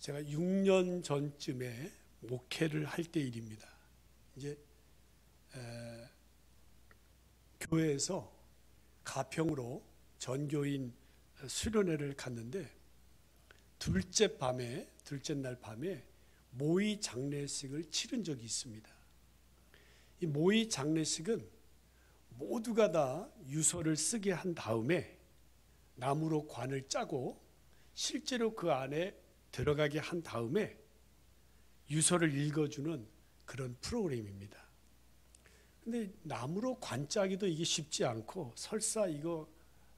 제가 6년 전쯤에 목회를 할 때 일입니다. 이제 교회에서 가평으로 전교인 수련회를 갔는데 둘째 날 밤에 모의 장례식을 치른 적이 있습니다. 이 모의 장례식은 모두가 다 유서를 쓰게 한 다음에 나무로 관을 짜고 실제로 그 안에 들어가게 한 다음에 유서를 읽어주는 그런 프로그램입니다. 근데 나무로 관 짜기도 이게 쉽지 않고 설사 이거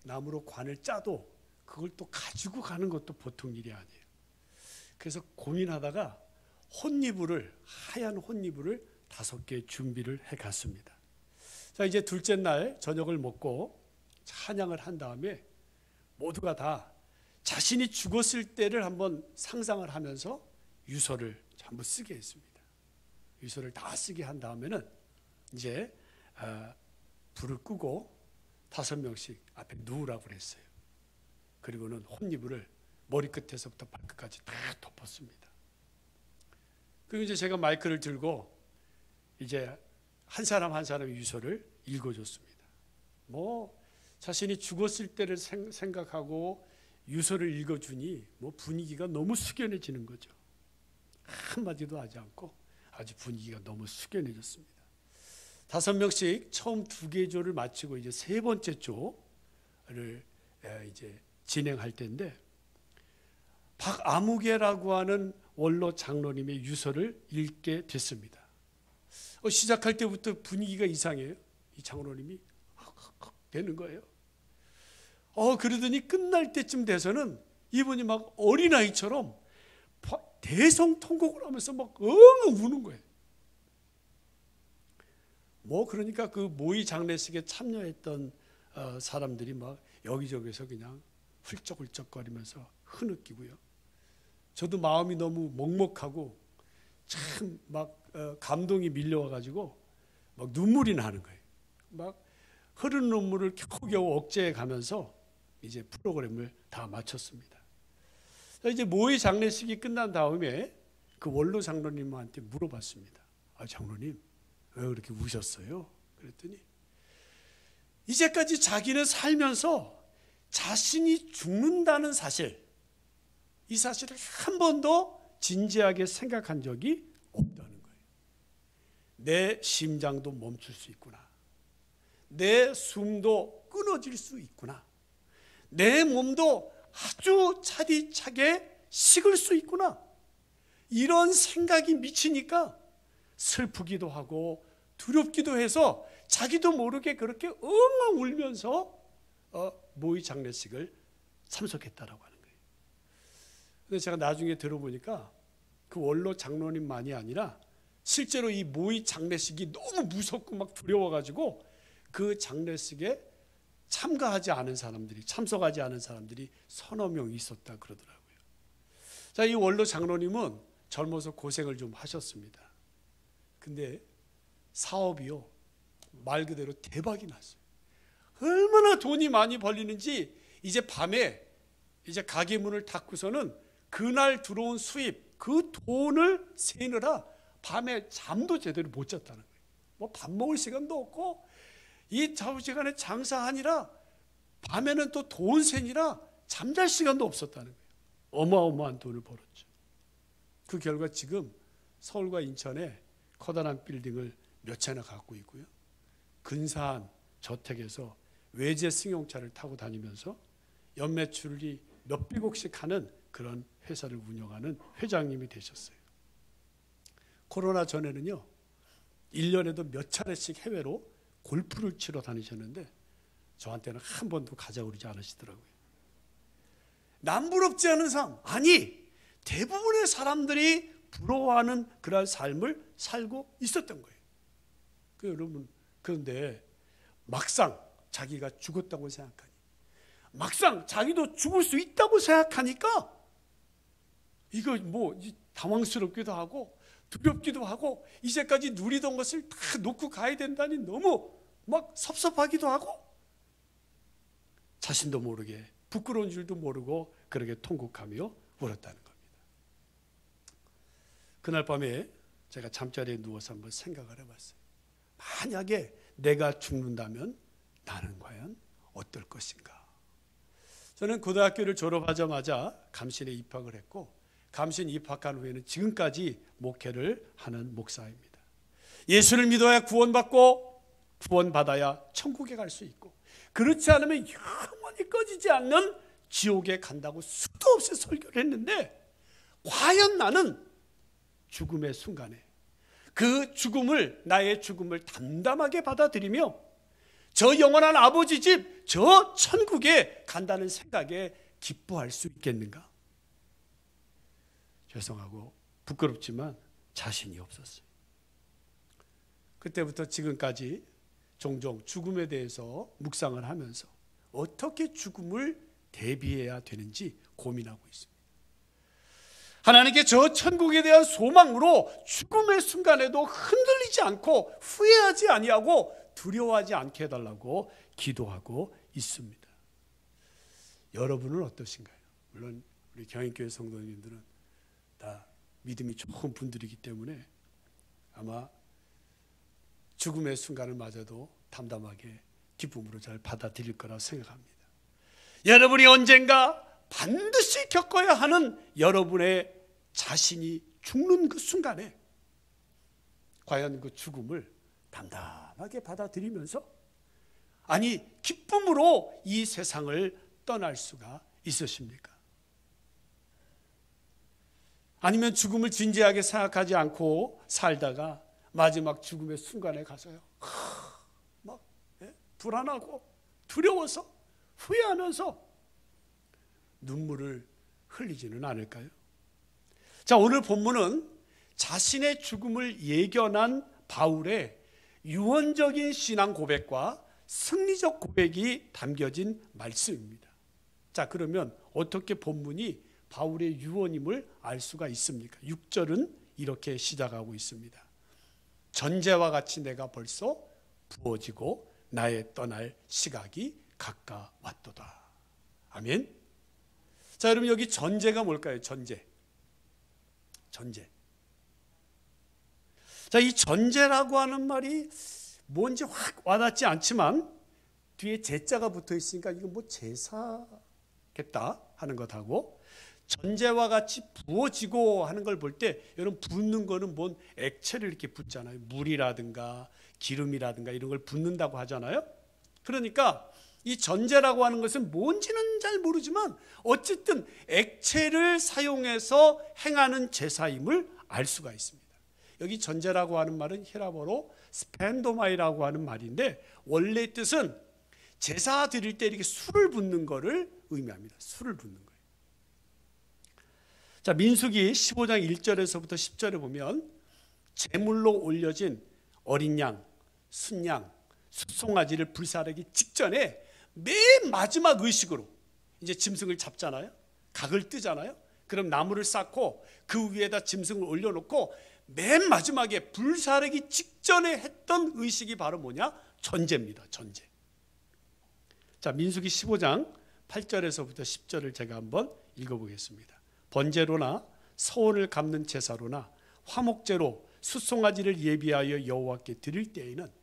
나무로 관을 짜도 그걸 또 가지고 가는 것도 보통 일이 아니에요. 그래서 고민하다가 하얀 혼이불을 5개 준비를 해 갔습니다. 자, 이제 둘째 날 저녁을 먹고 찬양을 한 다음에 모두가 다 자신이 죽었을 때를 한번 상상을 하면서 유서를 전부 쓰게 했습니다. 유서를 다 쓰게 한 다음에는 이제 불을 끄고 5명씩 앞에 누우라고 그랬어요. 그리고는 혼이불을 머리끝에서부터 발끝까지 다 덮었습니다. 그리고 이제 제가 마이크를 들고 이제 한 사람 한 사람의 유서를 읽어줬습니다. 자신이 죽었을 때를 생각하고 유서를 읽어주니 분위기가 너무 숙연해지는 거죠. 한마디도 하지 않고 아주 분위기가 너무 숙연해졌습니다. 5명씩 처음 2개 조를 마치고 이제 3번째 조를 이제 진행할 때인데 박아무개라고 하는 원로 장로님의 유서를 읽게 됐습니다. 시작할 때부터 분위기가 이상해요. 이 장로님이 되는 거예요. 그러더니 끝날 때쯤 돼서는 이분이 막 어린아이처럼 대성통곡을 하면서 막 엉엉 우는 거예요. 그러니까 그 모의 장례식에 참여했던 사람들이 막 여기저기서 그냥 훌쩍훌쩍거리면서 흐느끼고요. 저도 마음이 너무 먹먹하고 참 막 감동이 밀려와가지고 막 눈물이 나는 거예요. 막 흐르는 눈물을 겨우겨우 억제해 가면서 이제 프로그램을 다 마쳤습니다. 이제 모의 장례식이 끝난 다음에 그 원로 장로님한테 물어봤습니다. 장로님 왜 그렇게 우셨어요? 그랬더니 이제까지 자기는 살면서 자신이 죽는다는 사실, 이 사실을 한 번도 진지하게 생각한 적이 없다는 거예요. 내 심장도 멈출 수 있구나. 내 숨도 끊어질 수 있구나. 내 몸도 아주 차디차게 식을 수 있구나. 이런 생각이 미치니까 슬프기도 하고 두렵기도 해서 자기도 모르게 그렇게 엉엉 울면서 모의 장례식을 참석했다라고 하는 거예요. 근데 제가 나중에 들어보니까 그 원로 장로님만이 아니라 실제로 이 모의 장례식이 너무 무섭고 막 두려워가지고 그 장례식에 참석하지 않은 사람들이 3-4명 있었다 그러더라고요. 자, 이 원로 장로님은 젊어서 고생을 좀 하셨습니다. 근데 사업이요, 말 그대로 대박이 났어요. 얼마나 돈이 많이 벌리는지 이제 밤에 이제 가게 문을 닫고서는 그날 들어온 수입, 그 돈을 세느라 밤에 잠도 제대로 못 잤다는 거예요. 밥 먹을 시간도 없고 이 좌우지간에 장사하니라 밤에는 또 돈 세니라 잠잘 시간도 없었다는 거예요. 어마어마한 돈을 벌었죠. 그 결과 지금 서울과 인천에 커다란 빌딩을 몇 채나 갖고 있고요. 근사한 저택에서 외제 승용차를 타고 다니면서 연매출이 몇백억씩 하는 그런 회사를 운영하는 회장님이 되셨어요. 코로나 전에는요, 1년에도 몇 차례씩 해외로 골프를 치러 다니셨는데 저한테는 한 번도 가자고 그러지 않으시더라고요. 남부럽지 않은 삶, 아니 대부분의 사람들이 부러워하는 그런 삶을 살고 있었던 거예요. 여러분, 그런데 막상 자기가 죽었다고 생각하니, 막상 자기도 죽을 수 있다고 생각하니까 이거 당황스럽기도 하고 두렵기도 하고 이제까지 누리던 것을 다 놓고 가야 된다니 너무 막 섭섭하기도 하고 자신도 모르게 부끄러운 줄도 모르고 그렇게 통곡하며 울었다는 겁니다. 그날 밤에 제가 잠자리에 누워서 한번 생각을 해봤어요. 만약에 내가 죽는다면 나는 과연 어떨 것인가. 저는 고등학교를 졸업하자마자 감신에 입학을 했고, 감신 입학한 후에는 지금까지 목회를 하는 목사입니다. 예수를 믿어야 구원받고, 구원받아야 천국에 갈 수 있고, 그렇지 않으면 영원히 꺼지지 않는 지옥에 간다고 수도 없이 설교를 했는데, 과연 나는 죽음의 순간에 그 죽음을, 나의 죽음을 담담하게 받아들이며 저 영원한 아버지 집, 저 천국에 간다는 생각에 기뻐할 수 있겠는가? 죄송하고 부끄럽지만 자신이 없었어요. 그때부터 지금까지 종종 죽음에 대해서 묵상을 하면서 어떻게 죽음을 대비해야 되는지 고민하고 있습니다. 하나님께 저 천국에 대한 소망으로 죽음의 순간에도 흔들리지 않고 후회하지 아니하고 두려워하지 않게 해달라고 기도하고 있습니다. 여러분은 어떠신가요? 물론 우리 경인교회 성도님들은 다 믿음이 좋은 분들이기 때문에 아마 죽음의 순간을 맞아도 담담하게 기쁨으로 잘 받아들일 거라 생각합니다. 여러분이 언젠가 반드시 겪어야 하는 여러분의 자신이 죽는 그 순간에 과연 그 죽음을 담담하게 받아들이면서, 아니 기쁨으로 이 세상을 떠날 수가 있으십니까? 아니면 죽음을 진지하게 생각하지 않고 살다가 마지막 죽음의 순간에 가서요, 막 불안하고 두려워서 후회하면서 눈물을 흘리지는 않을까요? 자, 오늘 본문은 자신의 죽음을 예견한 바울의 유언적인 신앙 고백과 승리적 고백이 담겨진 말씀입니다. 자, 그러면 어떻게 본문이 바울의 유언임을 알 수가 있습니까? 6절은 이렇게 시작하고 있습니다. 전제와 같이 내가 벌써 부어지고 나의 떠날 시각이 가까웠도다. 아멘. 자, 여러분 여기 전제가 뭘까요? 전제. 자, 이 전제라고 하는 말이 뭔지 확 와닿지 않지만 뒤에 제자가 붙어 있으니까 이건 뭐 제사겠다 하는 것하고, 전제와 같이 부어지고 하는 걸 볼 때 여러분 붓는 거는 뭔 액체를 이렇게 붓잖아요. 물이라든가 기름이라든가 이런 걸 붓는다고 하잖아요. 그러니까 이 전제라고 하는 것은 뭔지는 잘 모르지만 어쨌든 액체를 사용해서 행하는 제사임을 알 수가 있습니다. 여기 전제라고 하는 말은 히라보로 스펜도마이라고 하는 말인데, 원래 뜻은 제사 드릴 때 이렇게 술을 붓는 거를 의미합니다. 술을 붓는 거예요. 자, 민수기 15장 1절에서부터 10절에 보면 제물로 올려진 어린 양, 순양, 숫송아지를 불사르기 직전에 맨 마지막 의식으로 이제 짐승을 잡잖아요. 각을 뜨잖아요. 그럼 나무를 쌓고 그 위에다 짐승을 올려놓고 맨 마지막에 불사르기 직전에 했던 의식이 바로 뭐냐? 전제입니다. 전제. 자, 민수기 15장 8절에서부터 10절을 제가 한번 읽어보겠습니다. 번제로나 서원을 갚는 제사로나 화목제로 숫송아지를 예비하여 여호와께 드릴 때에는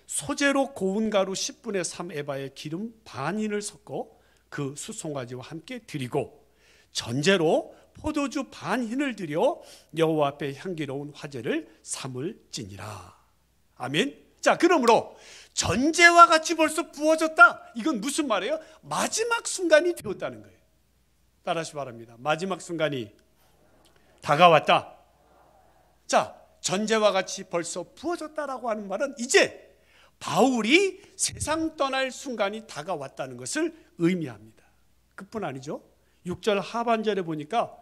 소재로 고운 가루 10분의 3 에바에 기름 반인을 섞어 그 숫송아지와 함께 드리고, 전제로 포도주 반흰을 드려 여호와 앞에 향기로운 화제를 삼을지니라. 아멘. 자, 그러므로 전제와 같이 벌써 부어졌다. 이건 무슨 말이에요? 마지막 순간이 되었다는 거예요. 따라하시 바랍니다. 마지막 순간이 다가왔다. 자, 전제와 같이 벌써 부어졌다라고 하는 말은 이제 바울이 세상 떠날 순간이 다가왔다는 것을 의미합니다. 그뿐 아니죠. 6절 하반절에 보니까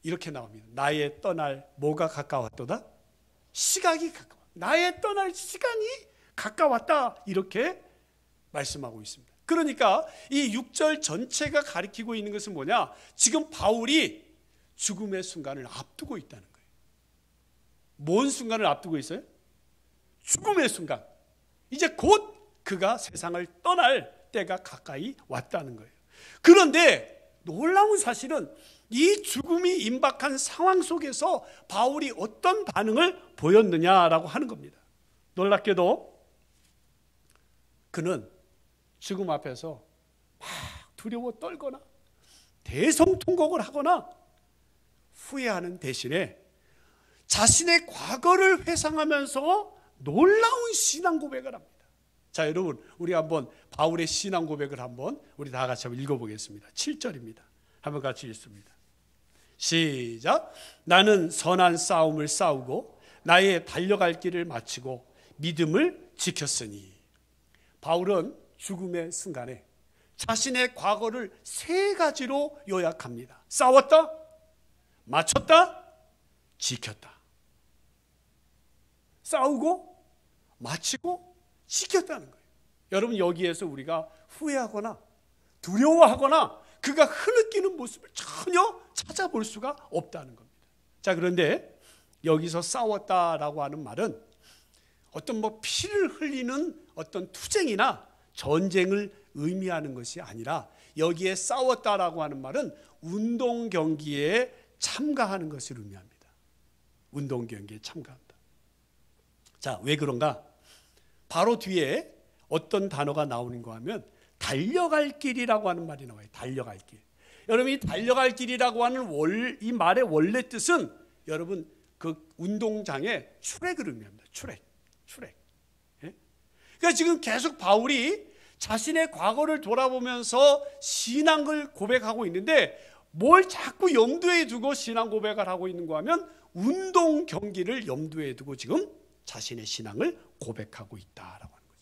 이렇게 나옵니다. 나의 떠날 뭐가 가까웠도다? 시각이 가까워. 나의 떠날 시간이 가까웠다. 이렇게 말씀하고 있습니다. 그러니까 이 6절 전체가 가리키고 있는 것은 뭐냐? 지금 바울이 죽음의 순간을 앞두고 있다는 거예요. 뭔 순간을 앞두고 있어요? 죽음의 순간. 이제 곧 그가 세상을 떠날 때가 가까이 왔다는 거예요. 그런데 놀라운 사실은 이 죽음이 임박한 상황 속에서 바울이 어떤 반응을 보였느냐라고 하는 겁니다. 놀랍게도 그는 죽음 앞에서 막 두려워 떨거나 대성통곡을 하거나 후회하는 대신에 자신의 과거를 회상하면서 놀라운 신앙 고백을 합니다. 자, 여러분, 우리 한번 바울의 신앙 고백을 한번 우리 다 같이 한번 읽어보겠습니다. 7절입니다. 한번 같이 읽습니다. 시작. 나는 선한 싸움을 싸우고 나의 달려갈 길을 마치고 믿음을 지켰으니. 바울은 죽음의 순간에 자신의 과거를 세 가지로 요약합니다. 싸웠다, 마쳤다, 지켰다. 싸우고 마치고 지켰다는 거예요. 여러분, 여기에서 우리가 후회하거나 두려워하거나 그가 흐느끼는 모습을 전혀 찾아볼 수가 없다는 겁니다. 자, 그런데 여기서 싸웠다라고 하는 말은 어떤 피를 흘리는 어떤 투쟁이나 전쟁을 의미하는 것이 아니라 여기에 싸웠다라고 하는 말은 운동 경기에 참가하는 것을 의미합니다. 운동 경기에 참가한다. 자, 왜 그런가? 바로 뒤에 어떤 단어가 나오는가 하면 달려갈 길이라고 하는 말이 나와요. 달려갈 길. 여러분, 이 달려갈 길이라고 하는 이 말의 원래 뜻은 여러분 그 운동장의 출애를 의미합니다. 출애. 예? 그러니까 지금 계속 바울이 자신의 과거를 돌아보면서 신앙을 고백하고 있는데 뭘 자꾸 염두에 두고 신앙 고백을 하고 있는가 하면 운동 경기를 염두에 두고 지금 자신의 신앙을 고백하고 있다라고 하는 거죠.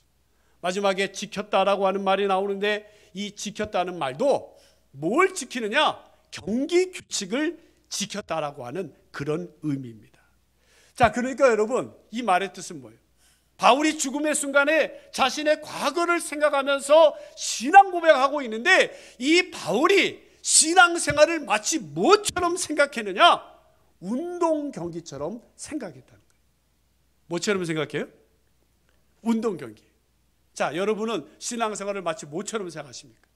마지막에 지켰다라고 하는 말이 나오는데 이 지켰다는 말도 뭘 지키느냐? 경기 규칙을 지켰다라고 하는 그런 의미입니다. 자, 그러니까 여러분, 이 말의 뜻은 뭐예요? 바울이 죽음의 순간에 자신의 과거를 생각하면서 신앙 고백하고 있는데 이 바울이 신앙생활을 마치 뭐처럼 생각했느냐? 운동 경기처럼 생각했다는 거예요. 뭐처럼 생각해요? 운동 경기. 자, 여러분은 신앙생활을 마치 뭐처럼 생각하십니까?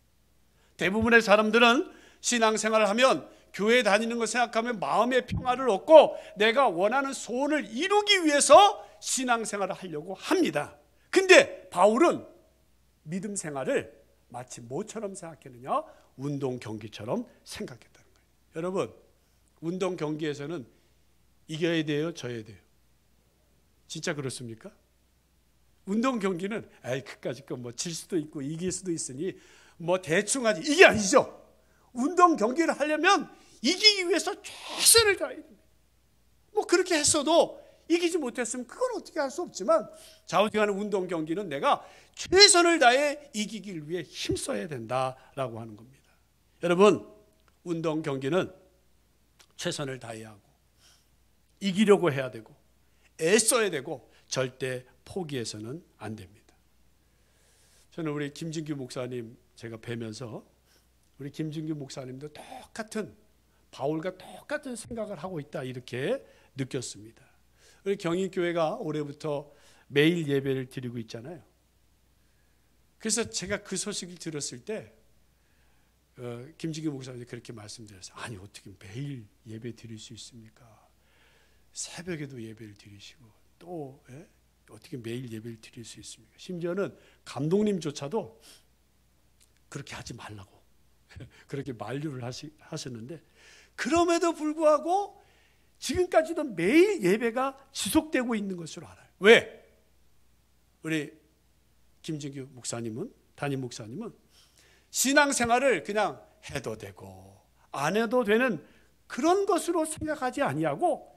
대부분의 사람들은 신앙생활을 하면 교회 다니는 거 생각하면 마음의 평화를 얻고 내가 원하는 소원을 이루기 위해서 신앙생활을 하려고 합니다. 근데 바울은 믿음 생활을 마치 뭐처럼 생각했느냐? 운동 경기처럼 생각했다는 거예요. 여러분, 운동 경기에서는 이겨야 돼요? 져야 돼요? 진짜 그렇습니까? 운동 경기는 그까짓 거 질 수도 있고 이길 수도 있으니 대충 하지, 이게 아니죠. 운동 경기를 하려면 이기기 위해서 최선을 다해야 됩니다. 그렇게 했어도 이기지 못했으면 그건 어떻게 할 수 없지만 좌우지간의 운동 경기는 내가 최선을 다해 이기길 위해 힘써야 된다라고 하는 겁니다. 여러분, 운동 경기는 최선을 다해야 하고 이기려고 해야 되고 애써야 되고 절대 포기해서는 안 됩니다. 저는 우리 김진규 목사님 제가 뵈면서 우리 김진규 목사님도 바울과 똑같은 생각을 하고 있다 이렇게 느꼈습니다. 우리 경인교회가 올해부터 매일 예배를 드리고 있잖아요. 그래서 제가 그 소식을 들었을 때 김진규 목사님이 그렇게 말씀드렸어요. 아니, 어떻게 매일 예배 드릴 수 있습니까? 새벽에도 예배를 드리시고 또 어떻게 매일 예배를 드릴 수 있습니까? 심지어는 감독님조차도 그렇게 하지 말라고 그렇게 만류를 하셨는데 그럼에도 불구하고 지금까지도 매일 예배가 지속되고 있는 것으로 알아요. 왜? 우리 김진규 목사님은, 담임 목사님은 신앙생활을 그냥 해도 되고 안 해도 되는 그런 것으로 생각하지 아니하고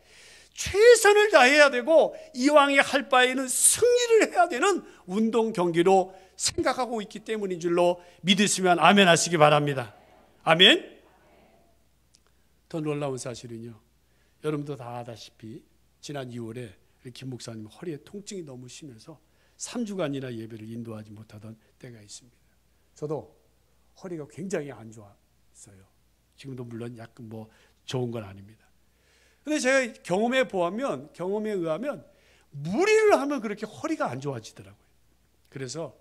최선을 다해야 되고 이왕에 할 바에는 승리를 해야 되는 운동 경기로 생각하고 있기 때문인 줄로 믿으시면 아멘 하시기 바랍니다. 아멘. 더 놀라운 사실은요, 여러분도 다 아다시피 지난 2월에 김 목사님 허리에 통증이 너무 심해서 3주간이나 예배를 인도하지 못하던 때가 있습니다. 저도 허리가 굉장히 안 좋았어요. 지금도 물론 약간 좋은 건 아닙니다. 근데 제가 경험에 의하면 무리를 하면 그렇게 허리가 안 좋아지더라고요. 그래서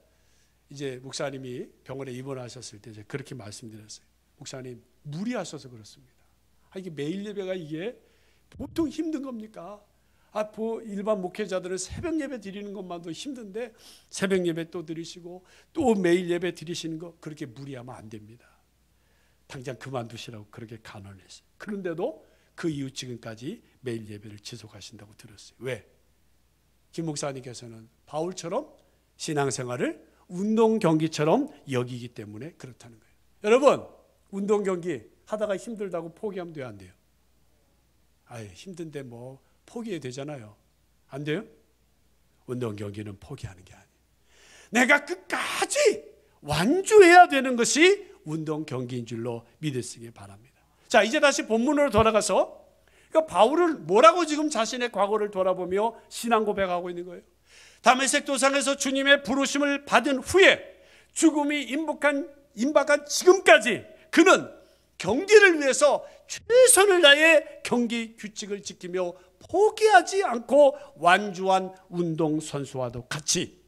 이제 목사님이 병원에 입원하셨을 때 제가 그렇게 말씀드렸어요. 목사님, 무리하셔서 그렇습니다. 이게 매일 예배가 이게 보통 힘든 겁니까? 일반 목회자들은 새벽 예배 드리는 것만도 힘든데 새벽 예배 또 드리시고 또 매일 예배 드리시는 거 그렇게 무리하면 안 됩니다. 당장 그만두시라고 그렇게 간언했어요. 그런데도 그 이후 지금까지 매일 예배를 지속하신다고 들었어요. 왜? 김 목사님께서는 바울처럼 신앙생활을 운동 경기처럼 여기기 때문에 그렇다는 거예요. 여러분, 운동 경기 하다가 힘들다고 포기하면 돼요, 안 돼요? 힘든데 뭐 포기해야 되잖아요. 안 돼요? 운동 경기는 포기하는 게 아니에요. 내가 끝까지 완주해야 되는 것이 운동 경기인 줄로 믿으시기 바랍니다. 자, 이제 다시 본문으로 돌아가서 그러니까 바울은 뭐라고 지금 자신의 과거를 돌아보며 신앙 고백하고 있는 거예요. 다메섹 도상에서 주님의 부르심을 받은 후에 죽음이 임박한 지금까지 그는 경기를 위해서 최선을 다해 경기 규칙을 지키며 포기하지 않고 완주한 운동선수와도 같이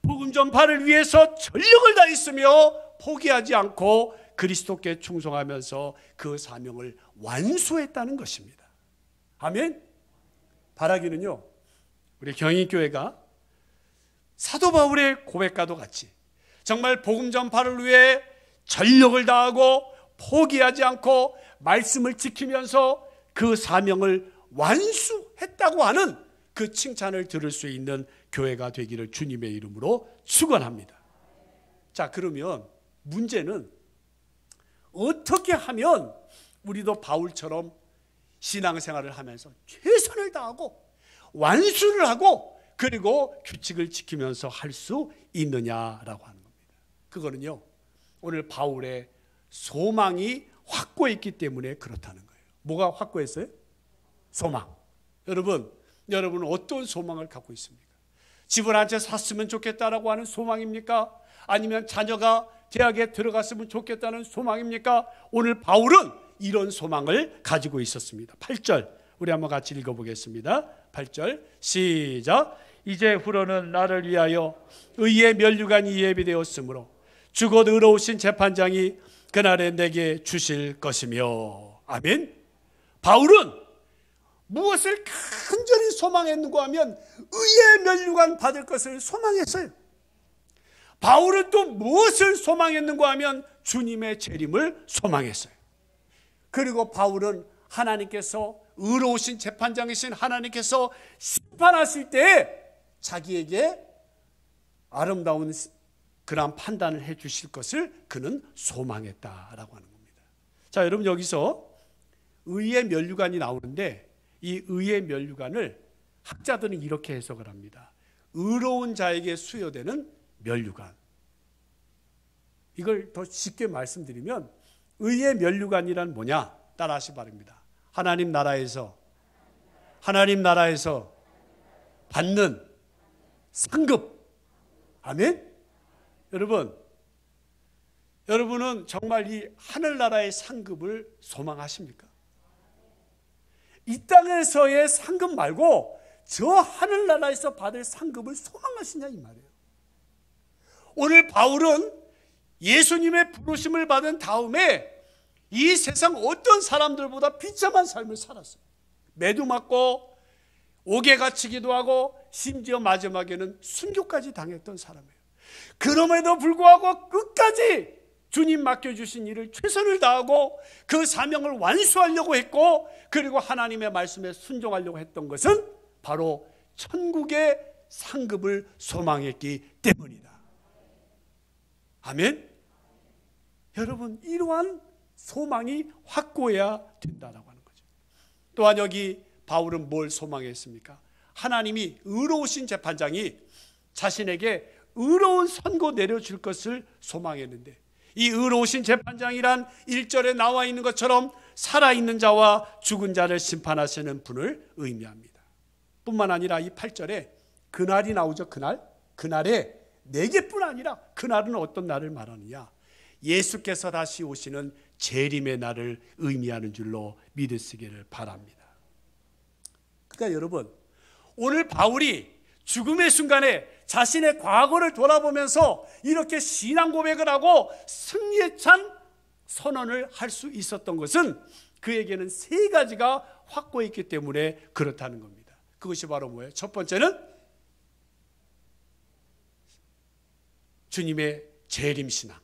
복음 전파를 위해서 전력을 다했으며 포기하지 않고 그리스도께 충성하면서 그 사명을 완수했다는 것입니다. 아멘. 바라기는요, 우리 경인교회가 사도 바울의 고백과도 같이 정말 복음 전파를 위해 전력을 다하고 포기하지 않고 말씀을 지키면서 그 사명을 완수했다고 하는 그 칭찬을 들을 수 있는 교회가 되기를 주님의 이름으로 축원합니다. 자, 그러면 문제는 어떻게 하면 우리도 바울처럼 신앙생활을 하면서 최선을 다하고 완수를 하고 그리고 규칙을 지키면서 할 수 있느냐라고 하는 겁니다. 그거는요, 오늘 바울의 소망이 확고했기 때문에 그렇다는 거예요. 뭐가 확고했어요? 소망. 여러분은 어떤 소망을 갖고 있습니까? 집을 한 채 샀으면 좋겠다라고 하는 소망입니까? 아니면 자녀가 대학에 들어갔으면 좋겠다는 소망입니까? 오늘 바울은 이런 소망을 가지고 있었습니다. 8절 우리 한번 같이 읽어보겠습니다. 8절 시작. 이제후로는 나를 위하여 의의 면류관이 예비되었으므로 주곧 의로우신 재판장이 그날에 내게 주실 것이며. 아멘. 바울은 무엇을 간절히 소망했는가 하면 의의 면류관 받을 것을 소망했어요. 바울은 또 무엇을 소망했는가 하면 주님의 재림을 소망했어요. 그리고 바울은 하나님께서 의로우신 재판장이신 하나님께서 심판하실 때 자기에게 아름다운 그런 판단을 해 주실 것을 그는 소망했다라고 하는 겁니다. 자, 여러분 여기서 의의 면류관이 나오는데 이 의의 면류관을 학자들은 이렇게 해석을 합니다. 의로운 자에게 수여되는 면류관. 이걸 더 쉽게 말씀드리면 의의 면류관이란 뭐냐? 따라하시 바랍니다. 하나님 나라에서 받는 상급. 아멘? 여러분은 정말 이 하늘나라의 상급을 소망하십니까? 이 땅에서의 상급 말고 저 하늘나라에서 받을 상급을 소망하시냐 이 말이에요. 오늘 바울은 예수님의 부르심을 받은 다음에 이 세상 어떤 사람들보다 비참한 삶을 살았어요. 매도 맞고 옥에 갇히기도 하고 심지어 마지막에는 순교까지 당했던 사람이에요. 그럼에도 불구하고 끝까지 주님 맡겨주신 일을 최선을 다하고 그 사명을 완수하려고 했고 그리고 하나님의 말씀에 순종하려고 했던 것은 바로 천국의 상급을 소망했기 때문이다. 아멘. 여러분, 이러한 소망이 확고해야 된다라고 하는 거죠. 또한 여기 바울은 뭘 소망했습니까? 하나님이 의로우신 재판장이 자신에게 의로운 선고 내려줄 것을 소망했는데 이 의로우신 재판장이란 1절에 나와 있는 것처럼 살아있는 자와 죽은 자를 심판하시는 분을 의미합니다. 뿐만 아니라 이 8절에 그날이 나오죠. 그날에 4개뿐 아니라 그날은 어떤 날을 말하느냐? 예수께서 다시 오시는 재림의 날을 의미하는 줄로 믿으시기를 바랍니다. 그러니까 여러분, 오늘 바울이 죽음의 순간에 자신의 과거를 돌아보면서 이렇게 신앙 고백을 하고 승리에 찬 선언을 할 수 있었던 것은 그에게는 세 가지가 확고해 있기 때문에 그렇다는 겁니다. 그것이 바로 뭐예요? 첫 번째는 주님의 재림신앙,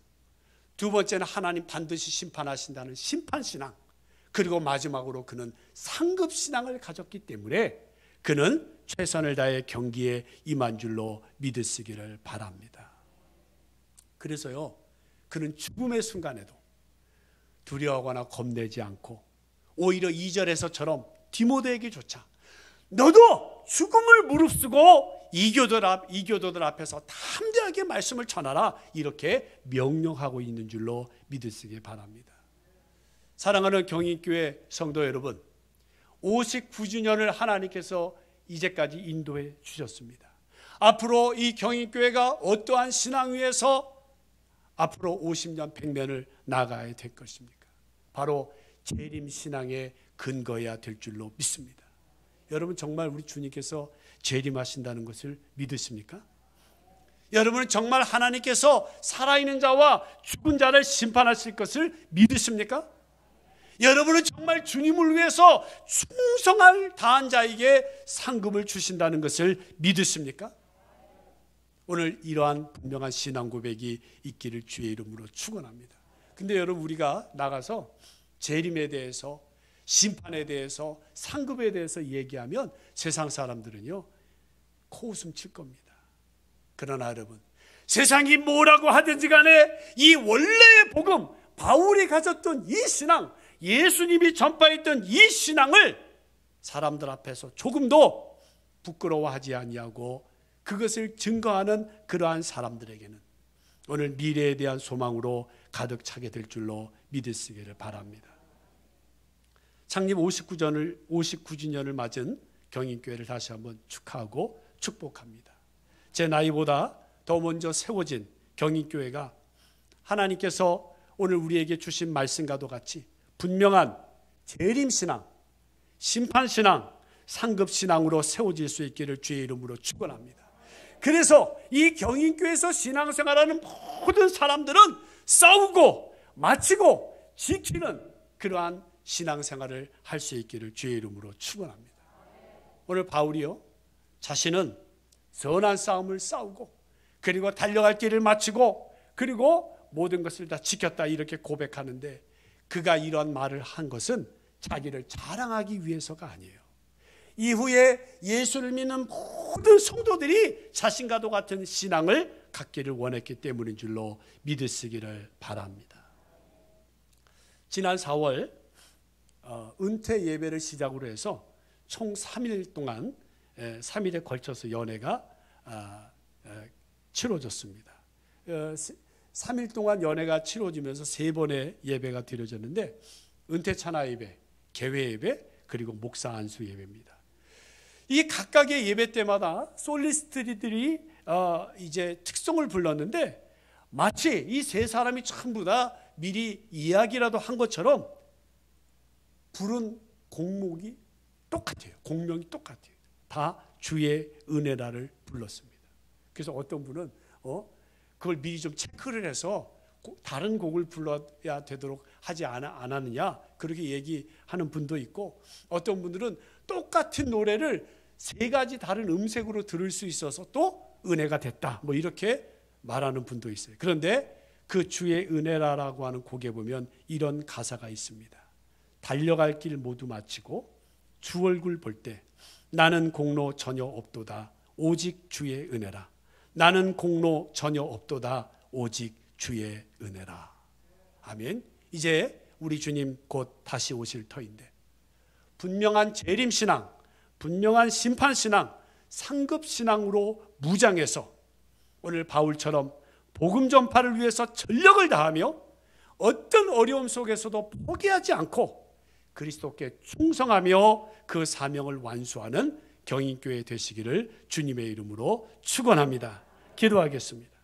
두 번째는 하나님 반드시 심판하신다는 심판신앙, 그리고 마지막으로 그는 상급신앙을 가졌기 때문에 그는 최선을 다해 경기에 임한 줄로 믿으시기를 바랍니다. 그래서요, 그는 죽음의 순간에도 두려워하거나 겁내지 않고 오히려 2절에서처럼 디모데에게조차 너도 죽음을 무릅쓰고 이교도들 앞에서 담대하게 말씀을 전하라, 이렇게 명령하고 있는 줄로 믿으시기 바랍니다. 사랑하는 경인교회 성도 여러분, 59주년을 하나님께서 이제까지 인도해 주셨습니다. 앞으로 이 경인교회가 어떠한 신앙 위에서 앞으로 50년 100년을 나가야 될 것입니까? 바로 재림신앙의 근거해야 될 줄로 믿습니다. 여러분, 정말 우리 주님께서 재림하신다는 것을 믿으십니까? 여러분은 정말 하나님께서 살아있는 자와 죽은 자를 심판하실 것을 믿으십니까? 여러분은 정말 주님을 위해서 충성을 다한 자에게 상급을 주신다는 것을 믿으십니까? 오늘 이러한 분명한 신앙 고백이 있기를 주의 이름으로 축원합니다. 근데 여러분, 우리가 나가서 재림에 대해서, 심판에 대해서, 상급에 대해서 얘기하면 세상 사람들은요, 코웃음 칠 겁니다. 그러나 여러분, 세상이 뭐라고 하든지 간에 이 원래의 복음, 바울이 가졌던 이 신앙, 예수님이 전파했던 이 신앙을 사람들 앞에서 조금도 부끄러워하지 아니하고 그것을 증거하는 그러한 사람들에게는 오늘 미래에 대한 소망으로 가득 차게 될 줄로 믿으시기를 바랍니다. 창립 59주년을 맞은 경인교회를 다시 한번 축하하고 축복합니다. 제 나이보다 더 먼저 세워진 경인교회가 하나님께서 오늘 우리에게 주신 말씀과도 같이 분명한 재림신앙, 심판신앙, 상급신앙으로 세워질 수 있기를 주의 이름으로 축원합니다. 그래서 이 경인교회에서 신앙생활하는 모든 사람들은 싸우고 마치고 지키는 그러한 신앙생활을 할 수 있기를 주의 이름으로 축원합니다. 오늘 바울이요, 자신은 선한 싸움을 싸우고 그리고 달려갈 길을 마치고 그리고 모든 것을 다 지켰다, 이렇게 고백하는데, 그가 이런 말을 한 것은 자기를 자랑하기 위해서가 아니에요. 이후에 예수를 믿는 모든 성도들이 자신과도 같은 신앙을 갖기를 원했기 때문인 줄로 믿으시기를 바랍니다. 지난 4월 은퇴 예배를 시작으로 해서 총 3일 동안 3일에 걸쳐서 연회가 치러졌습니다. 3일 동안 연회가 치러지면서 3번의 예배가 드려졌는데, 은퇴 찬화 예배, 개회 예배, 그리고 목사 안수 예배입니다. 이 각각의 예배 때마다 솔리스트들이 이제 특송을 불렀는데, 마치 이 세 사람이 전부 다 미리 이야기라도 한 것처럼 부른 곡목이 똑같아요. 곡명이 똑같아요. 다 주의 은혜라를 불렀습니다. 그래서 어떤 분은 그걸 미리 좀 체크를 해서 다른 곡을 불러야 되도록 하지 않았느냐, 그렇게 얘기하는 분도 있고, 어떤 분들은 똑같은 노래를 3가지 다른 음색으로 들을 수 있어서 또 은혜가 됐다, 뭐 이렇게 말하는 분도 있어요. 그런데 그 주의 은혜라라고 하는 곡에 보면 이런 가사가 있습니다. 달려갈 길 모두 마치고 주 얼굴 볼 때 나는 공로 전혀 없도다, 오직 주의 은혜라. 나는 공로 전혀 없도다, 오직 주의 은혜라. 아멘. 이제 우리 주님 곧 다시 오실 터인데, 분명한 재림신앙, 분명한 심판신앙, 상급신앙으로 무장해서 오늘 바울처럼 복음 전파를 위해서 전력을 다하며 어떤 어려움 속에서도 포기하지 않고 그리스도께 충성하며 그 사명을 완수하는 경인교회 되시기를 주님의 이름으로 축원합니다. 기도하겠습니다.